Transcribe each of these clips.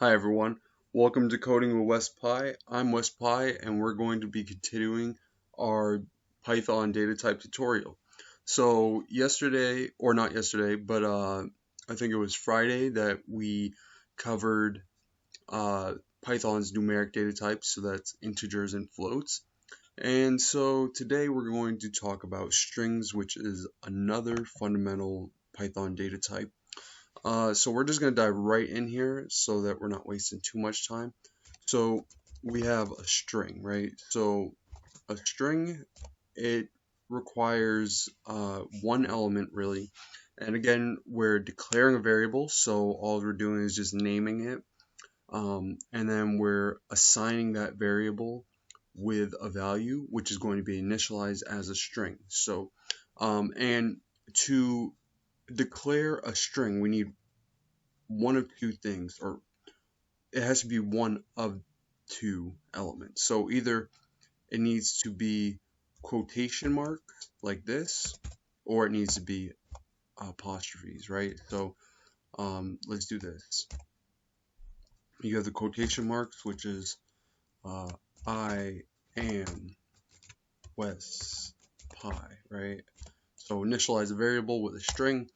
Hi everyone, welcome to Coding with WESPY. I'm WESPY and we're going to be continuing our Python data type tutorial. So yesterday, or not yesterday, but I think it was Friday that we covered Python's numeric data types, so that's integers and floats. And so today we're going to talk about strings, which is another fundamental Python data type. So we're just going to dive right in here so that we're not wasting too much time. So we have a string, right? So a string, it requires one element really. And again, we're declaring a variable, so all we're doing is just naming it. And then we're assigning that variable with a value, which is going to be initialized as a string. So, and to declare a string, we need one of two things, or it has to be one of two elements. So either it needs to be quotation marks like this, or it needs to be apostrophes, right? So let's do this. You have the quotation marks, which is I am WESPY, right? So initialize a variable with a string,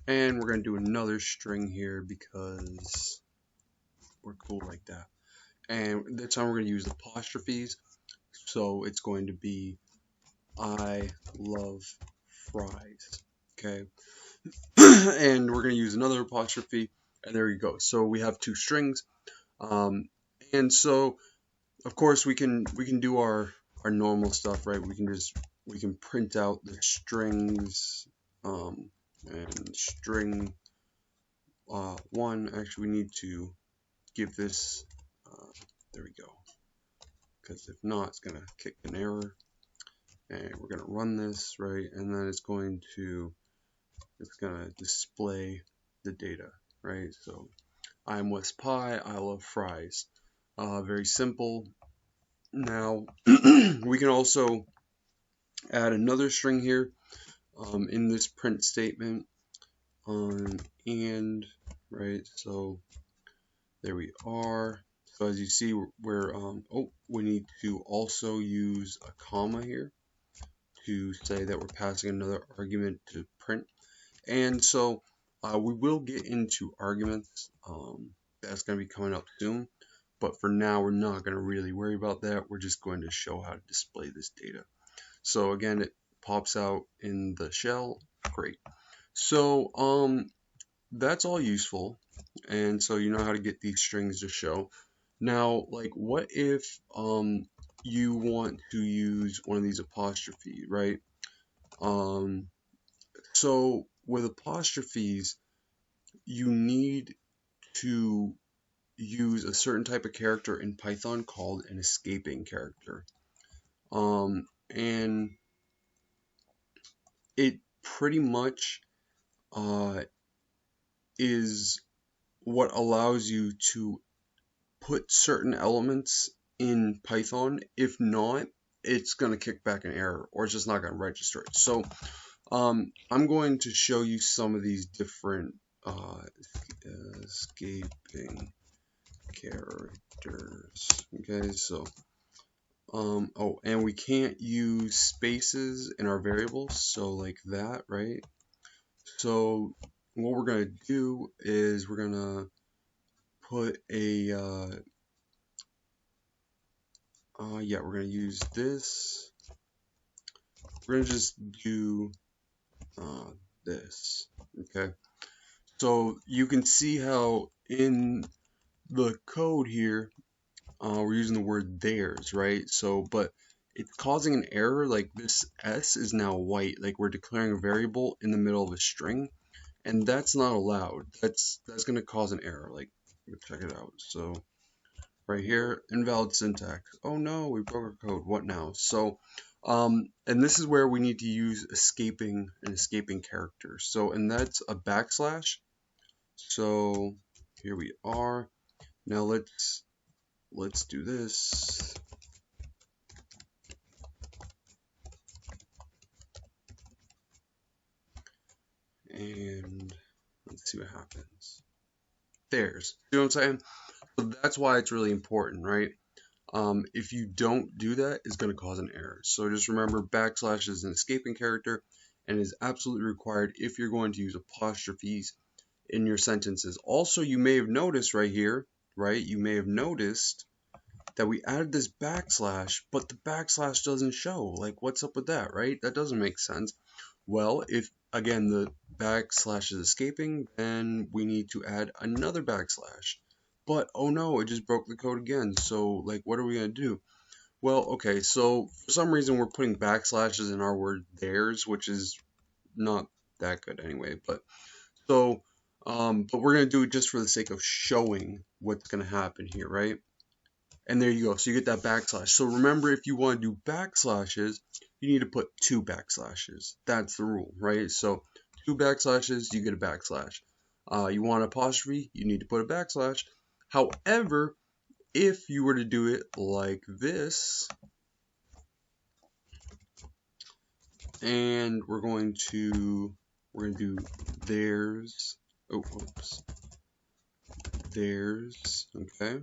and we're going to do another string here because we're cool like that. And this time we're going to use apostrophes. So it's going to be I love fries. Okay. And we're going to use another apostrophe. And there you go. So we have two strings. And so of course we can do our normal stuff, right? We can print out the strings and string one. Actually, we need to give this there we go, because if not, it's going to kick an error. And we're going to run this, right? And then it's going to display the data, right? So I'm WESPY, I love fries. Very simple. Now we can also add another string here in this print statement and right. So there we are. So as you see, we need to also use a comma here to say that we're passing another argument to print. And so we will get into arguments. That's going to be coming up soon. But for now, we're not going to really worry about that. We're just going to show how to display this data. So again, it pops out in the shell. Great. So that's all useful. And so you know how to get these strings to show. Now, like, what if you want to use one of these apostrophes, right? So with apostrophes, you need to use a certain type of character in Python called an escaping character. And it pretty much is what allows you to put certain elements in Python. If not, it's going to kick back an error, or it's just not going to register it. So I'm going to show you some of these different escaping characters. Okay, so oh, and we can't use spaces in our variables, so like that, right? So what we're gonna do is we're gonna put a we're gonna use this. We're gonna just do this. Okay, so you can see how in the code here we're using the word theirs, right? So but it's causing an error. Like this s is now white, like we're declaring a variable in the middle of a string, and that's not allowed. That's going to cause an error. Like, check it out. So right here, invalid syntax. Oh no, we broke our code. What now? So and this is where we need to use an escaping character. So, and that's a backslash. So here we are. Now let's do this. And let's see what happens. There's, you know what I'm saying? So that's why it's really important, right? If you don't do that, it's going to cause an error. So just remember, backslash is an escaping character and is absolutely required if you're going to use apostrophes in your sentences. Also, you may have noticed right here, right? You may have noticed that we added this backslash, but the backslash doesn't show. Like, what's up with that, right? That doesn't make sense. Well, if, again, the backslash is escaping, then we need to add another backslash. But, oh no, it just broke the code again. So, like, what are we going to do? Well, okay, so for some reason we're putting backslashes in our word theirs, which is not that good anyway. But we're going to do it just for the sake of showing what's going to happen here, right? And there you go. So you get that backslash. So remember, if you want to do backslashes, you need to put 2 backslashes. That's the rule, right? So 2 backslashes, you get a backslash. You want apostrophe, you need to put a backslash. However, if you were to do it like this, and we're going to do theirs. Oh, whoops. Theirs. Okay.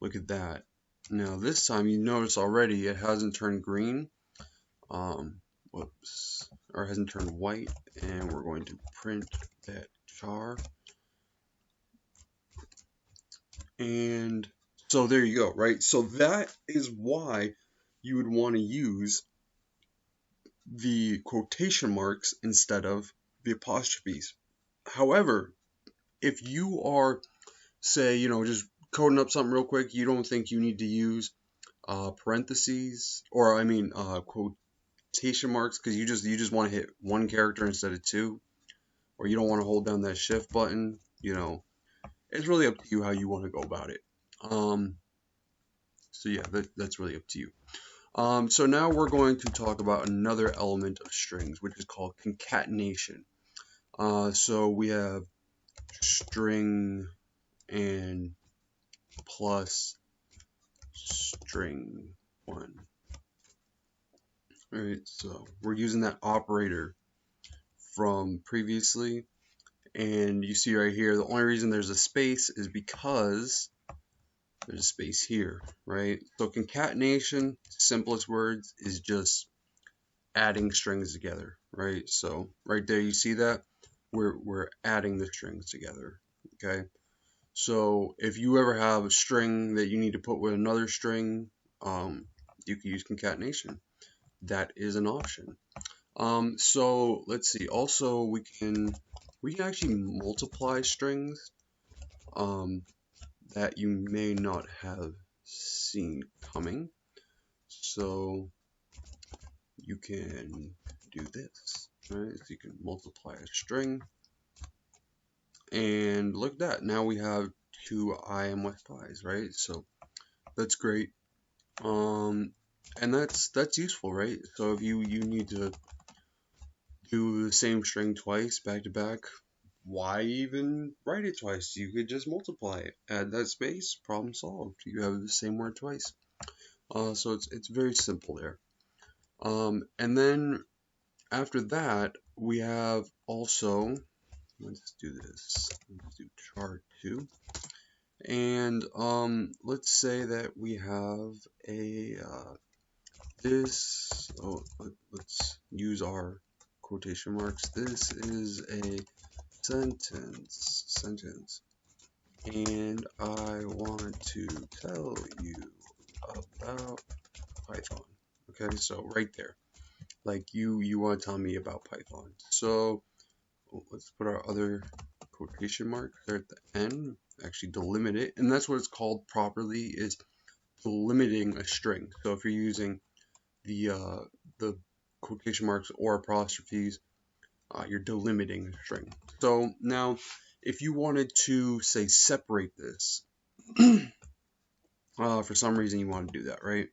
Look at that. Now this time you notice already it hasn't turned green. Whoops. Or it hasn't turned white, and we're going to print that char. And so there you go, right? So that is why you would want to use the quotation marks instead of the apostrophes. However, if you are, say, just coding up something real quick, you don't think you need to use parentheses, or I mean quotation marks, because you just want to hit one character instead of 2, or you don't want to hold down that shift button, it's really up to you how you want to go about it. So yeah, that's really up to you. So now we're going to talk about another element of strings, which is called concatenation. So we have string and plus string 1. Alright, so we're using that operator from previously, and you see right here, the only reason there's a space is because there's a space here, right? So concatenation, simplest words, is just adding strings together, right? So right there, you see that? We're adding the strings together, okay? So if you ever have a string that you need to put with another string, you can use concatenation. That is an option. So let's see. Also, we can actually multiply strings that you may not have seen coming. So you can do this, right? So you can multiply a string, and look at that. Now we have 2 I am WESPYs, right? So that's great. And that's useful, right? So if you need to do the same string twice back to back, why even write it twice? You could just multiply it, add that space, problem solved. You have the same word twice. So it's very simple there. And then after that, we have also, let's do this. Let's do char 2. And let's say that we have a this. Oh, let's use our quotation marks. This is a sentence, and I want to tell you about Python. Okay, so right there, like you want to tell me about Python. So let's put our other quotation mark there at the end. Actually delimit it, and that's what it's called properly, is delimiting a string. So if you're using the quotation marks or apostrophes, you're delimiting a string. So now, if you wanted to, say, separate this, for some reason you want to do that, right?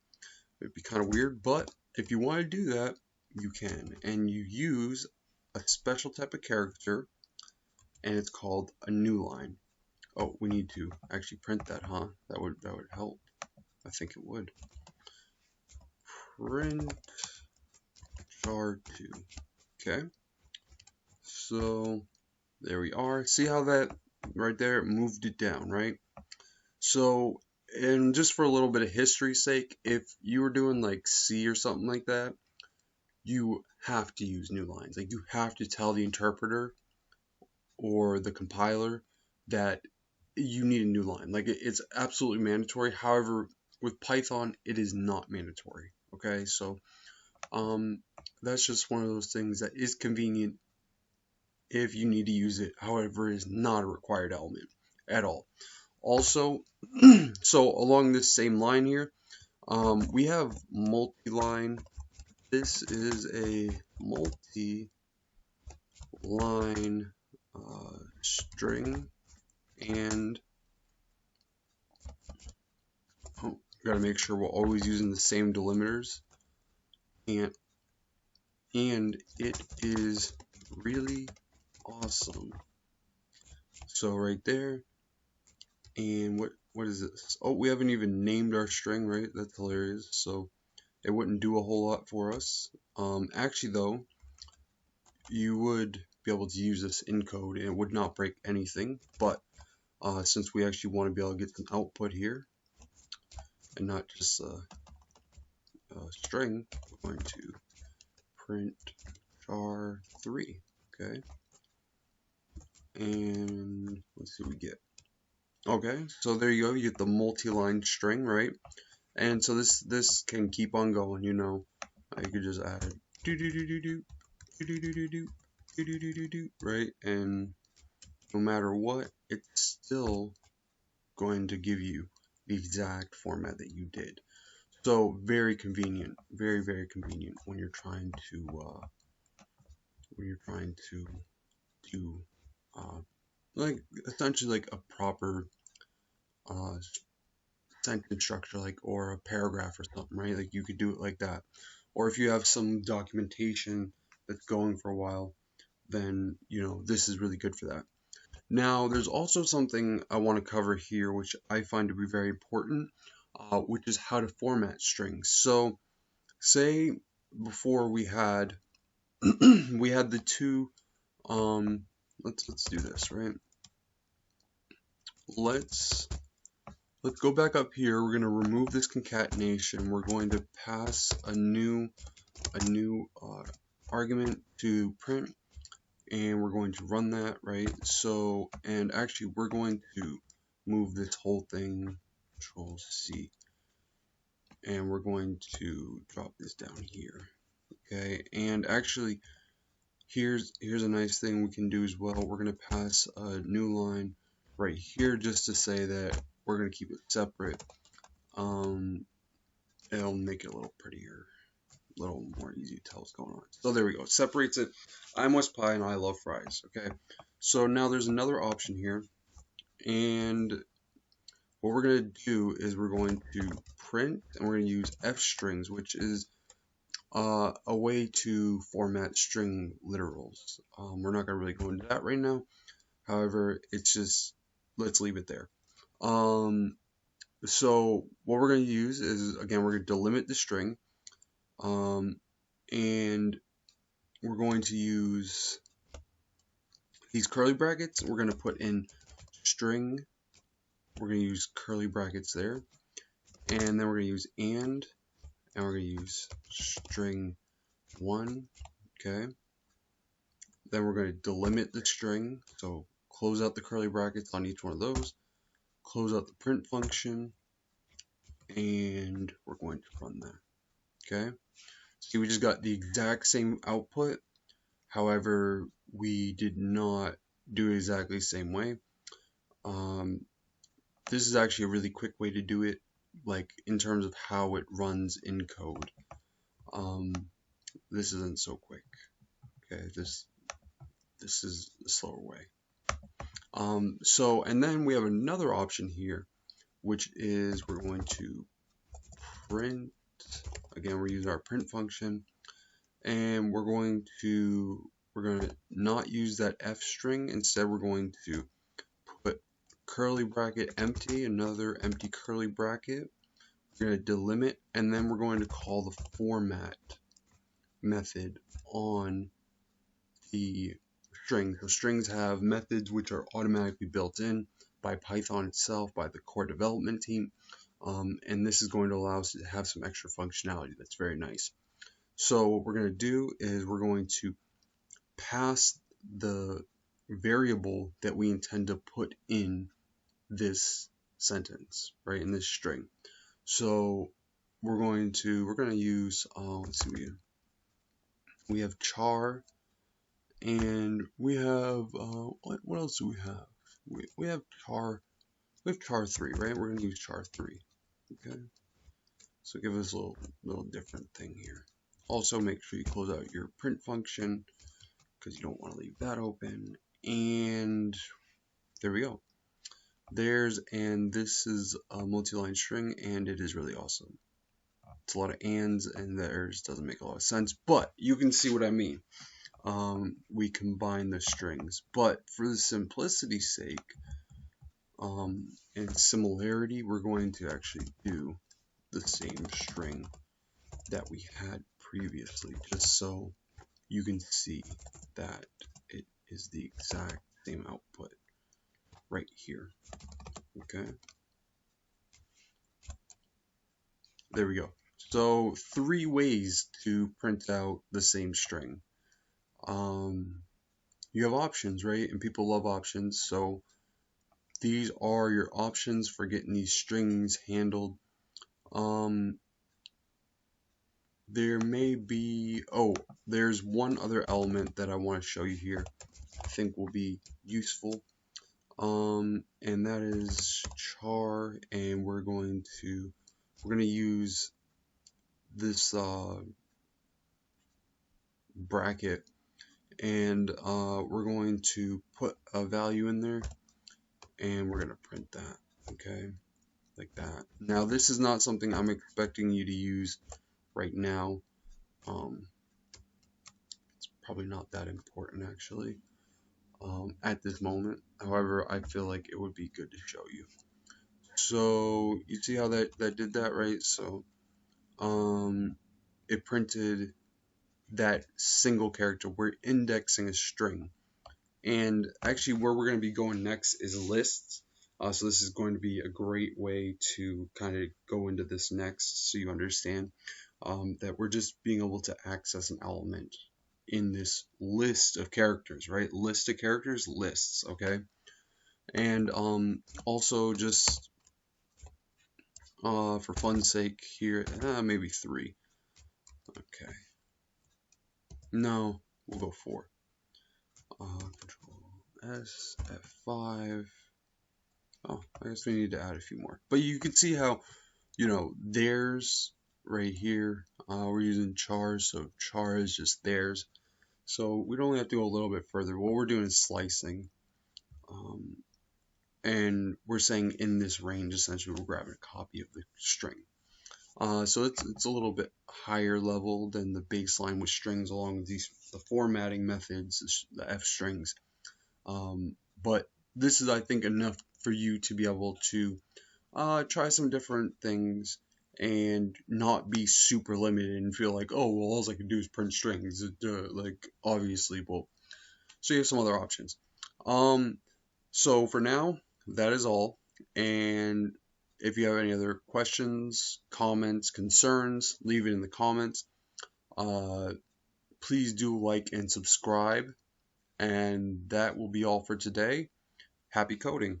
It'd be kind of weird, but if you want to do that, you can, and you use a special type of character, and it's called a new line. Oh, we need to actually print that, huh? That would help. I think it would. Print char 2. Okay. So there we are. See how that right there moved it down, right? So, and just for a little bit of history's sake, if you were doing like C or something like that, you have to use new lines. Like you have to tell the interpreter or the compiler that you need a new line. Like it's absolutely mandatory. However, with Python, it is not mandatory. Okay, so that's just one of those things that is convenient if you need to use it. However, it is not a required element at all. Also, so along this same line here, we have multiline. This is a multi-line string, and gotta make sure we're always using the same delimiters, and it is really awesome. So right there, and what is this? Oh, we haven't even named our string, right? That's hilarious. So it wouldn't do a whole lot for us. Actually though, you would be able to use this in code and it would not break anything, but since we actually want to be able to get some output here and not just a string, we're going to print char3, okay, and let's see what we get. Okay, so there you go, you get the multi-line string, right? And so this can keep on going, you know. You could just add do do do do do do do do do do do do do do, right? And no matter what, it's still going to give you the exact format that you did. So very convenient, very convenient when you're trying to do like essentially like a proper uh, sentence structure, like or a paragraph or something, right? Like you could do it like that. Or if you have some documentation that's going for a while, then you know this is really good for that. Now, there's also something I want to cover here, which I find to be very important, which is how to format strings. So, say before we had we had the two. Let's do this, right? Let's go back up here. We're going to remove this concatenation. We're going to pass a new argument to print, and we're going to run that, right? So, and actually we're going to move this whole thing, Control C, and we're going to drop this down here, okay? And actually here's a nice thing we can do as well. We're going to pass a new line right here just to say that we're going to keep it separate. It'll make it a little prettier, a little more easy to tell what's going on. So there we go. It separates it. I'm WESPY and I love fries. Okay. So now there's another option here, and what we're going to do is we're going to print, and we're going to use f strings, which is a way to format string literals. We're not going to really go into that right now. However, it's just, let's leave it there. So what we're going to use is, again, we're going to delimit the string, and we're going to use these curly brackets. We're going to put in string. We're going to use curly brackets there, and then we're going to use and we're going to use string 1, okay. Then we're going to delimit the string, so close out the curly brackets on each one of those, close out the print function, and we're going to run that, okay. See, we just got the exact same output, however, we did not do it exactly the same way. This is actually a really quick way to do it, like in terms of how it runs in code. This isn't so quick. Okay, this is the slower way. So, and then we have another option here, which is we're going to print. Again, we're using our print function, and we're going to not use that f string. Instead, we're going to put curly bracket empty, another empty curly bracket. We're going to delimit, and then we're going to call the format method on the string. So strings have methods which are automatically built in. by Python itself, by the core development team. And this is going to allow us to have some extra functionality that's very nice. So what we're going to do is we're going to pass the variable that we intend to put in this sentence, right, in this string. So we're going to use let's see, we have char, and we have what else do we have? We have char 3, right? We're going to use char 3. Okay, so give us a little different thing here. Also, make sure you close out your print function because you don't want to leave that open. And there we go. And this is a multiline string, and it is really awesome. It's a lot of ands and there's, doesn't make a lot of sense, but you can see what I mean. We combine the strings, but for the simplicity's sake, and similarity, we're going to actually do the same string that we had previously, just so you can see that it is the exact same output right here. Okay, there we go. So 3 ways to print out the same string. You have options, right? And people love options, so these are your options for getting these strings handled. There may be, there's one other element that I want to show you here I think will be useful. And that is char, and we're going to use this bracket, and we're going to put a value in there, and we're going to print that, okay, like that. Now this is not something I'm expecting you to use right now. It's probably not that important actually at this moment. However, I feel like it would be good to show you. So you see how that did that, right? So it printed that single character. We're indexing a string, and actually where we're going to be going next is lists. So this is going to be a great way to kind of go into this next, so you understand that we're just being able to access an element in this list of characters, right? List of characters, lists, okay? And also just for fun's sake here, maybe 3. Okay. No, we'll go 4. Control S, F5. Oh, I guess we need to add a few more. But you can see how, theirs right here, we're using char, so char is just theirs. So we'd only have to go a little bit further. What we're doing is slicing. And we're saying in this range, essentially, we're grabbing a copy of the string. So it's a little bit higher level than the baseline with strings along with the formatting methods, the F strings. But this is, I think, enough for you to be able to try some different things and not be super limited and feel like, oh, well, all I can do is print strings. Like, obviously, well, so you have some other options. So for now, that is all. And if you have any other questions, comments, concerns, leave it in the comments. Please do like and subscribe. And that will be all for today. Happy coding.